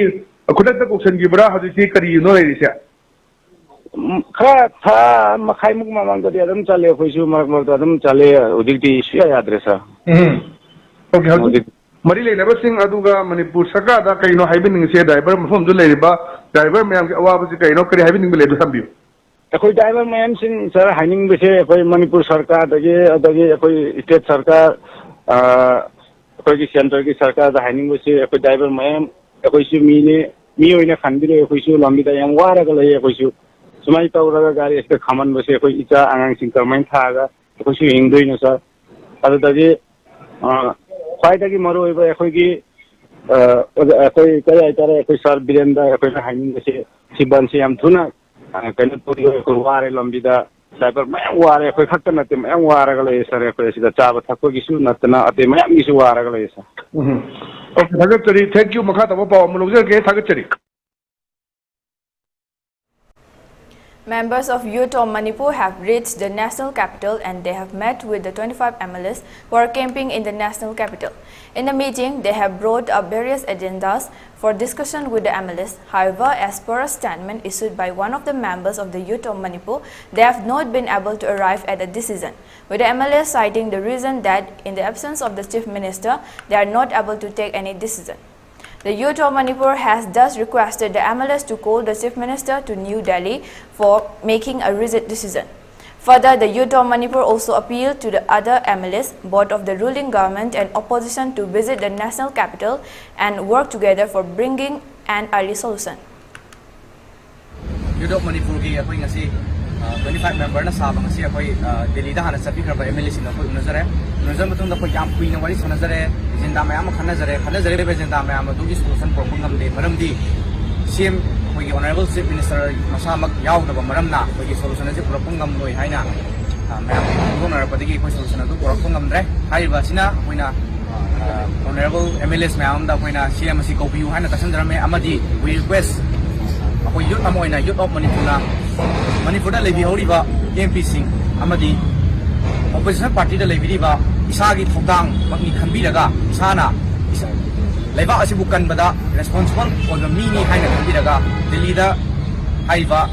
khudak ta koction gi bra hadu si kari no le sia khara tha makhai muk mamang da adam chale koi su mar mar adam chale udikti sia adresa okay hadu mari le level sing aduga manipur saka da kaino haibin se driver mafum du le ba driver mayam ke awa bu kaino kari haibin le du sambiu koi driver mayam sing sir haining bese koi manipur sarkar adagi koi state sarkar koi ki center ki sarkar da haining bese koi driver mayam koi su mi oina khanbire koi su lambi da yang wara ga le koi su sumai tawra gari este khaman bese koi icha angang sing karmain thaga koi su hingdoi no sir adagi khwaidagi maro oiba ekhoi kari aitare ekhoi sar birenda ekhoi haining bese siban se yam thuna kanu turi ko ware lambida cyber ma ware ekhoi khakta nate ma ware ga le sar ekhoi sida chaba thakko gi su natna ate ma gi su ware ga le sa okay thagachari thank you makha tabo paw mulugje ke thagachari Members of Youth of Manipur have reached the national capital and they have met with the 25 MLAs who are camping in the national capital. In the meeting, they have brought up various agendas for discussion with the MLAs. However, as per a statement issued by one of the members of the Youth of Manipur, they have not been able to arrive at a decision, with the MLAs citing the reason that in the absence of the Chief Minister, they are not able to take any decision. The Youth of Manipur has thus requested the MLAs to call the Chief Minister to New Delhi for making a rigid decision. Further, the Youth of Manipur also appealed to the other MLAs, both of the ruling government and opposition, to visit the national capital and work together for bringing an early solution. Youth of Manipur ki apoi ngasi 25 member na saba ngasi apoi Delhi da hana sabi kra MLA sin apoi unazare matung da apoi yam kui na wari sunazare agenda mayam khanazare be agenda mayam du gi solution propon ngamde maram di CM apoi honorable chief minister masamak yaw da maram na apoi gi solution ase propon ngam loi haina mayam governor padigi apoi solution adu propon ngamdre hai ba sina apoi na honorable MLAs mayam da apoi na CM asi ko biu haina tasandrame amadi we request apoi youth amoina Youth of Manipur na Manipur da lebi horiba MP sing amadi opposition party da lebi ba isagi thokdang makni khanbiraga isana leba asibu kanbada responsible for the mini haina khanbiraga Delhi da haiba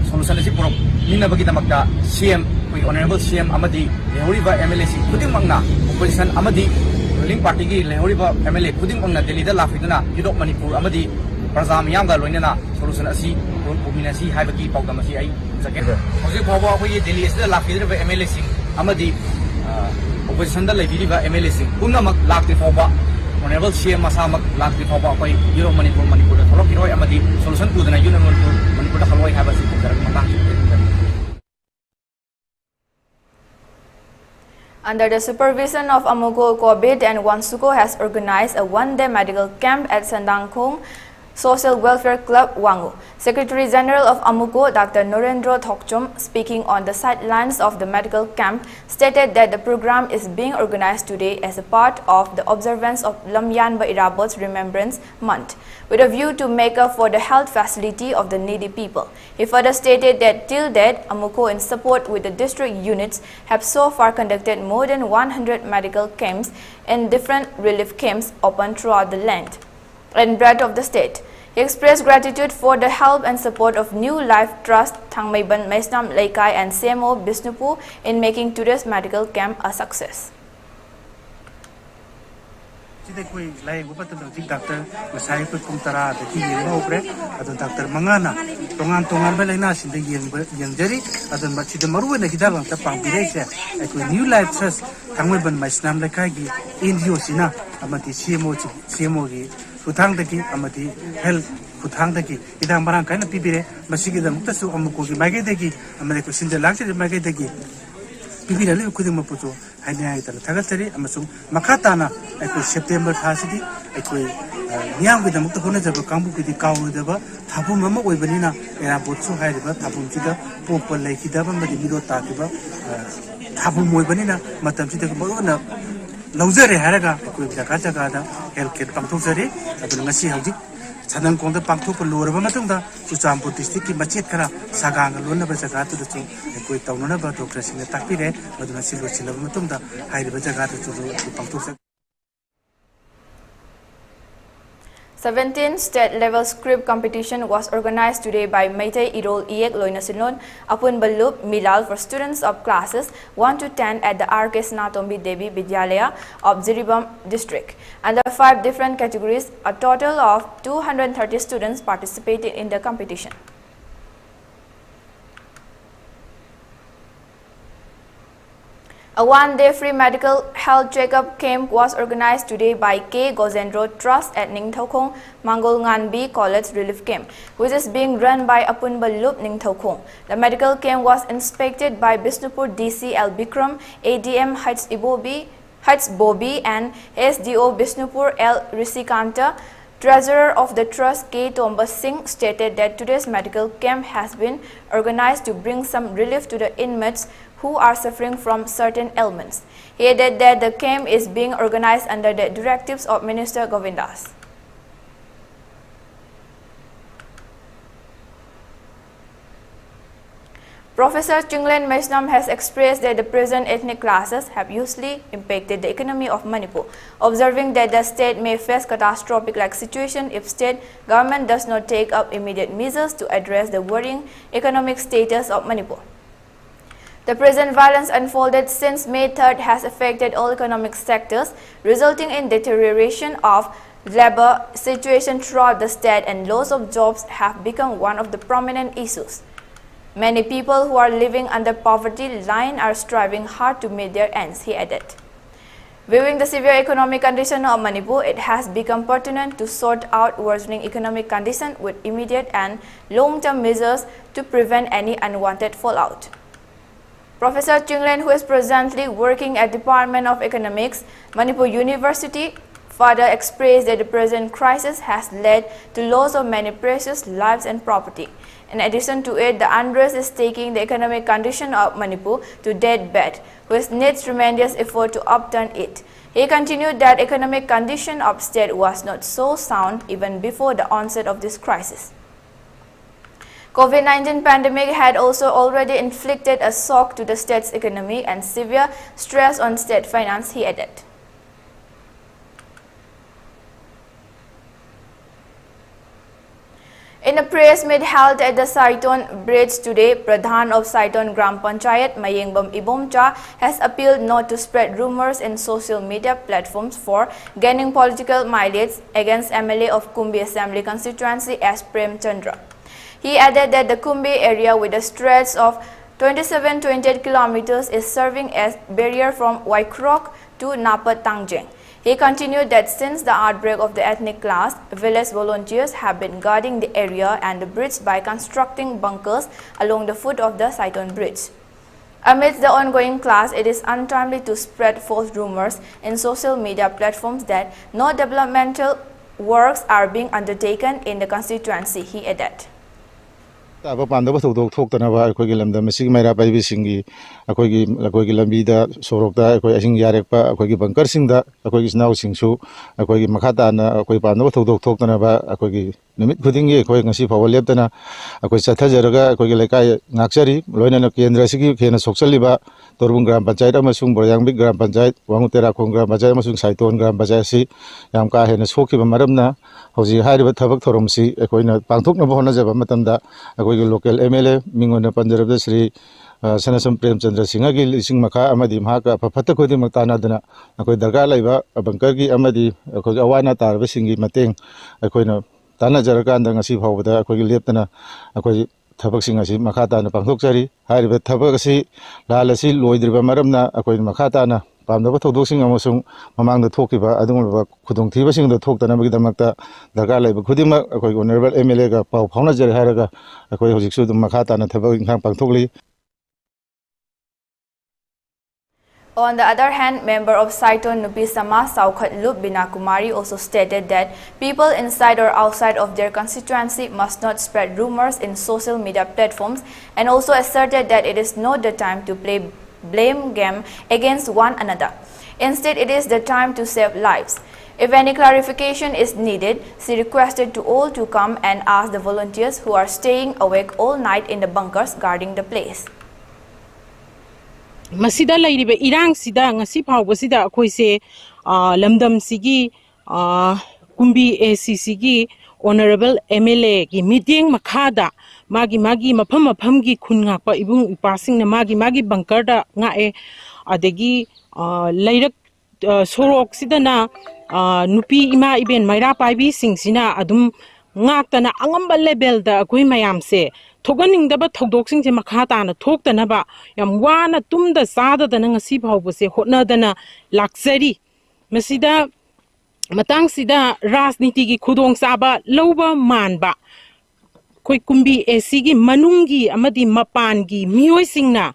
solution asi purok minna bagi damakta CM koi honorable CM amadi lehoriba MLA sing khuding mangna opposition amadi ruling party gi lehoriba MLA khuding mangna Delhi da lafiduna Youth of Manipur amadi Prasam yang ga loinana solution asi kombinasi haibagi pawdam asi ai jake hoje phawa khoi Delhi asida lakidra MLA sing amadi opposition da lebi ba MLA sing punamak lakti phawa honorable CM masamak lakti phawa khoi Youth of Manipur da tholok hiroi amadi solution tudana Youth of Manipur da khaloi habasi jarak matang. Under the supervision of Amugo Kobit and Wansuko has organized a one-day medical camp at Sandangkhong Social Welfare Club, Wangu. Secretary General of Amuko, Dr. Narendra Thokchom, speaking on the sidelines of the medical camp, stated that the program is being organized today as a part of the observance of Lamyan Bairabot's Remembrance Month, with a view to make up for the health facility of the needy people. He further stated that till date, Amuko, in support with the district units, have so far conducted more than 100 medical camps in different relief camps open throughout the land and breadth of the state. He expressed gratitude for the help and support of New Life Trust, Thangmaiban Maisnam Laikai and CMO Bisnupur in making today's medical camp a success. Doctor Masai Puntara, the key at Dr. Mangana, Tongan Belena, in the young Jerry, at the Machi the Maru and the Hidavan Tapang Pirecha, at New Life Trust, Thangmaiban Maisnam Laikai, in Yosina, Amati CMO. Putangdaki amati health putangdaki idang barang kaina pibire masigi da muktasu amuko gi magai degi amale ko sinda lakse magai degi pibirale kuding mapucho hainai tal thagatari amasung makhatana aikoi September thasidi aikoi niam gi damuk hona jaba kambu gi kawu daba thabum mama oibanina era botsu hairiba thabum sida popol laikidaba madi miro takiba thabum oibanina matam sida borona laujare haraga aikoi jaga jaga da health care pangthokjari adun ngasi hauji Sanam kongda pangthok loraba matungda Chuchampur district ki machet kara sagang lonna ba jaga tu chu koi tawnona ba doctor sing takpire maduna silo silaba matungda hairiba jaga tu pangthok 17th state-level script competition was organized today by Maite Irol Iek Loinasinon Apun Balup Milal for students of classes 1 to 10 at the RK Sanatombi Devi Vidyalaya of Jiribam district. Under 5 different categories, a total of 230 students participated in the competition. A one-day free medical health checkup camp was organized today by K. Gozendro Trust at Ningthokong Mangol Nganbi College Relief Camp, which is being run by Apunba Loop Ningthokong. The medical camp was inspected by Bisnupur DC L. Bikram, ADM Heights Bobby and SDO Bisnupur L. Risikanta. Treasurer of the Trust K. Tomba Singh stated that today's medical camp has been organized to bring some relief to the inmates who are suffering from certain ailments. He added that the camp is being organized under the directives of Minister Govindas. Professor Chinglen Mesnam has expressed that the present ethnic classes have hugely impacted the economy of Manipur, observing that the state may face catastrophic-like situation if state government does not take up immediate measures to address the worrying economic status of Manipur. The present violence unfolded since May 3rd has affected all economic sectors, resulting in deterioration of labor situation throughout the state, and loss of jobs have become one of the prominent issues. Many people who are living under poverty line are striving hard to meet their ends, he added. Viewing the severe economic condition of Manipur, it has become pertinent to sort out worsening economic condition with immediate and long-term measures to prevent any unwanted fallout. Professor Chinglen, who is presently working at Department of Economics, Manipur University, further expressed that the present crisis has led to loss of many precious lives and property. In addition to it, the unrest is taking the economic condition of Manipur to deathbed, which needs tremendous effort to upturn it. He continued that economic condition of state was not so sound even before the onset of this crisis. COVID-19 pandemic had also already inflicted a shock to the state's economy and severe stress on state finance, he added. In a press meet held at the Saito Bridge today, Pradhan of Saito Gram Panchayat Mayengbam Ibomcha has appealed not to spread rumors in social media platforms for gaining political mileage against MLA of Kumbi Assembly constituency S. Prem Chandra. He added that the Kumbi area with a stretch of 27-28 kilometers is serving as barrier from Waikrok to Napa Tangjeng. He continued that since the outbreak of the ethnic class, village volunteers have been guarding the area and the bridge by constructing bunkers along the foot of the Saiton Bridge. Amidst the ongoing clash, it is untimely to spread false rumors in social media platforms that no developmental works are being undertaken in the constituency, he added. ताबा पांडव थोक थोक्तनबा अखोगी लमदम सिग मैरा पाइबी सिंगी अखोगी लंबीदा सोरोकता अखोई using यारेकपा अखोगी bunker सिंगदा अखोगी स्नाउ सिंगसु अखोगी मखाताना अखोई पांडव थोक थोक्तनबा अखोगी निमित खुदिंगी अखोई ngasi फाव लेपतना अखोई चथजरगा अखोगी लेकाय नाक्सरी लोइना केंद्र सिगी खेना सोक्सलिबा तोरबुंग ग्राम पंचायत अमसुंग बोरयांगबी ग्राम पंचायत वांगुतेरा खोंग ग्राम पंचायत अमसुंग साइतोन ग्राम पंचायत सि याम का हेना सोखिबा मरमना हौजी हारिबा थबक थोरमसि अखोइना पांथोकनबा होनाजबा मतमदा अखोगी लोकल एमएलए मिंगोना पंजरबदा श्री सनसम प्रेमचंद्र सिंह की लिसिंग मखा अमदी महाका फफत खुदी मतानादना अखोई दरकार लाइबा बंकर की अमदी अखोई अवाना तारबा सिंगी मतेंग अखोइना ताना जरकांदा ngasi फावबदा अखोई लेपतना अखोई थबक सिंग असि मखा ताना पांथोकचरी हारिबा थबक असि लाल असि लोइद्रिबा मरमना अखोई मखा ताना पामदबा थौदोकसिंग अमसुंग ममांगदा थोकिबा अदुंगबा खुदोंथीबसिंगदा थोक्तनबगिदमक्ता दरकार लाइबा खुदिमक अखोई ऑनरेबल एमएलए का पाव फाउनाजरी हारगा अखोई हजिकसु मखा ताना थबक इंखां पांथोकली On the other hand, member of Saito Nupi Sama Saukhat Lup Bina Kumari also stated that people inside or outside of their constituency must not spread rumors in social media platforms, and also asserted that it is not the time to play blame game against one another. Instead, it is the time to save lives. If any clarification is needed, she requested to all to come and ask the volunteers who are staying awake all night in the bunkers guarding the place. Masida lairibe irang sida ngasi phawba sida akhoi se lamdam sigi kumbi ACC gi honorable MLA gi meeting makhada magi mafam gi khungak pa ibung ipasing na magi bunker da nga e adegi lairak sorok sidana nupi ima iben maira paibi singsina adum ngakta na angamba level da akhoi mayam se thoganing daba thodok sing se makhata na thokta na ba yam wana tumda sada da na ngasi phawbu se hotna dana luxury masida matang sida rajniti gi khudong saba loba manba koi kumbi AC gi manungi amadi mapan gi mioi singna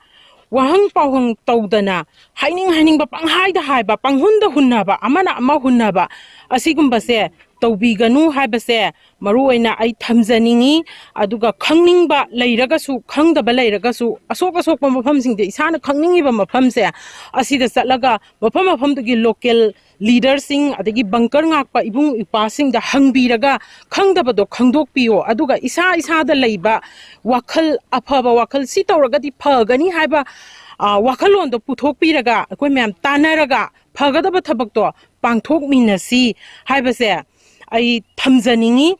wahang pawang tawdana haining ba panghaida haiba panghunda hunna ba amana ama hunna ba asigumba se tawbiganu haiba se maruoina ai thamjaningi aduga khangning ba leiraga su khangdaba leiraga su asok pa mafam sing de isana khangningi ba mafam se asida satlaga mafam gi local leader sing adagi bunker ngak pa ibung ipa sing da hangbiraga khangdaba do khangdok piyo aduga isa da leiba wakhal afaba wakhal si tawraga di phagani haiba wakhalon do puthok piraga koi mem tanaraga phagadaba thabak to pangthok minasi haiba se ai thamjaningi.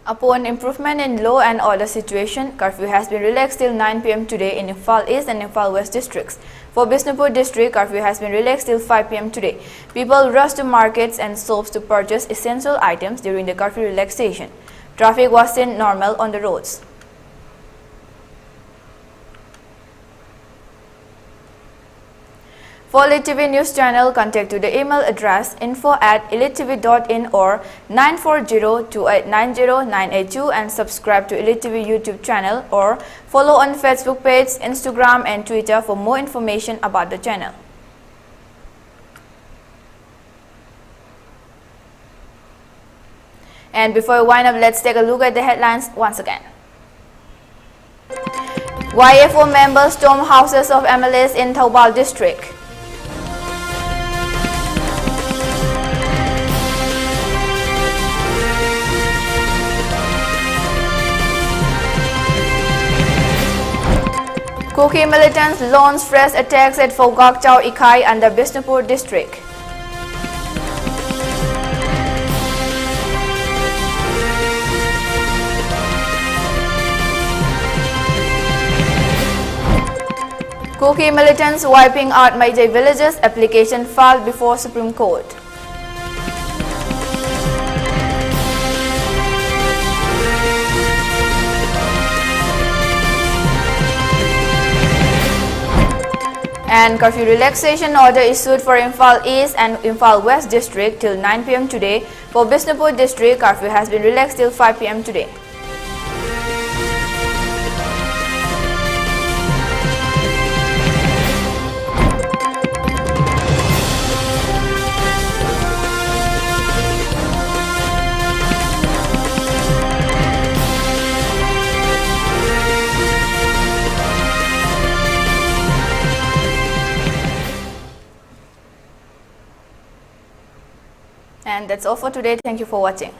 Upon improvement in law and order situation, curfew has been relaxed till 9 p.m. today in Imphal East and Imphal West districts. For Bishnupur district, curfew has been relaxed till 5 p.m. today. People rushed to markets and shops to purchase essential items during the curfew relaxation. Traffic was seen normal on the roads. For ELITETV News Channel, contact to the email address info@elitetv.in or 9402890982 and subscribe to ELITETV YouTube channel or follow on Facebook page, Instagram and Twitter for more information about the channel. And before we wind up, let's take a look at the headlines once again. YFO members storm houses of MLAs in Thoubal district. KEM militants launch fresh attacks at Phogakchau Ikai under Bishnupur district. KEM militants wiping out Maite villages, application filed before Supreme Court. And curfew relaxation order issued for Imphal East and Imphal West district till 9 p.m. today. For Bishnupur district, curfew has been relaxed till 5 p.m. today. And that's all for today. Thank you for watching.